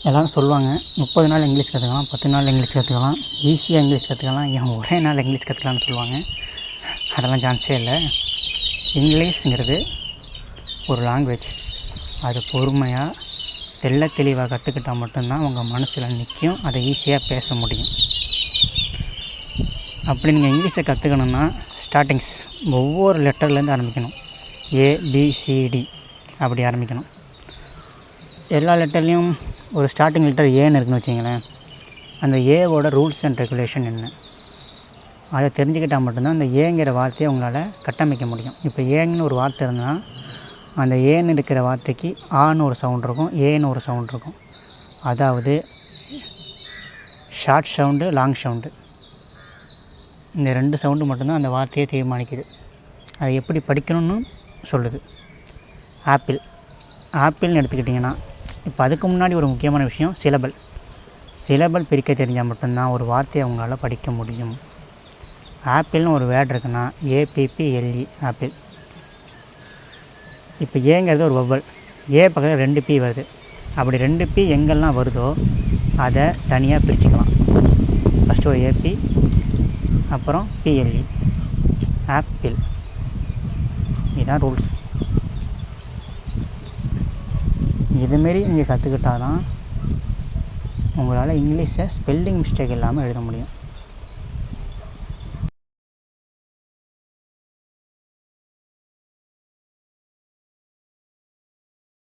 எல்லோரும் சொல்லுவாங்க 30 நாள் இங்கிலீஷ் கற்றுக்கலாம், 10 நாள் இங்கிலீஷ் கற்றுக்கலாம், ஈஸியாக இங்கிலீஷ் கற்றுக்கலாம், ஏன் ஒரே நாள் இங்கிலீஷ் கற்றுக்கலாம்னு சொல்லுவாங்க. அதெல்லாம் சான்ஸே இல்லை. இங்கிலீஷுங்கிறது ஒரு லாங்குவேஜ். அது பொறுமையாக தெளிவாக கற்றுக்கிட்டால் மட்டும்தான் உங்கள் மனசில் நிற்கும். அதை ஈஸியாக பேச முடியும். அப்படி நீங்கள் இங்கிலீஷை கற்றுக்கணுன்னா ஸ்டார்டிங்ஸ் ஒவ்வொரு லெட்டர்லேருந்து ஆரம்பிக்கணும். ABCD அப்படி ஆரம்பிக்கணும். எல்லா லெட்டர்லேயும் ஒரு ஸ்டார்டிங் லெட்டர் ஏன்னு இருக்குன்னு வச்சிங்களேன். அந்த ஏவோட ரூல்ஸ் அண்ட் ரெகுலேஷன் என்ன, அதை தெரிஞ்சுக்கிட்டால் மட்டும்தான் அந்த ஏங்கிற வார்த்தையை உங்களால் கட்டமைக்க முடியும். இப்போ ஏன்னு ஒரு வார்த்தை இருந்ததுன்னா அந்த ஏன்னு இருக்கிற வார்த்தைக்கு ஆன்னு ஒரு சவுண்ட் இருக்கும், ஏன்னு ஒரு சவுண்ட் இருக்கும். அதாவது ஷார்ட் சவுண்டு, லாங் சவுண்டு, இந்த 2 சவுண்டு மட்டும்தான் அந்த வார்த்தையை தீர்மானிக்குது. அதை எப்படி படிக்கணும்னு சொல்லுது. ஆப்பிள்னு எடுத்துக்கிட்டிங்கன்னா இப்போ அதுக்கு முன்னாடி ஒரு முக்கியமான விஷயம் சிலபல் பிரிக்க தெரிஞ்சால் மட்டும்தான் ஒரு வார்த்தையை அவங்களால படிக்க முடியும். ஆப்பிள்னு ஒரு வேர்டு இருக்குன்னா APPLE ஆப்பிள். இப்போ ஏங்கிறது ஒரு வவ்வல், ஏ பக்கத்தில் 2 P வருது. அப்படி 2 P எங்கெல்லாம் வருதோ அதை தனியாக பிரிச்சுக்கலாம். ஃபஸ்ட்டு ஒரு AP, அப்புறம் PLE, ஆப்பிள். இதுதான் ரூல்ஸ். இதுமாரி நீங்கள் கற்றுக்கிட்டால் தான் உங்களால் இங்கிலீஷை ஸ்பெல்லிங் மிஸ்டேக் இல்லாமல் எழுத முடியும்.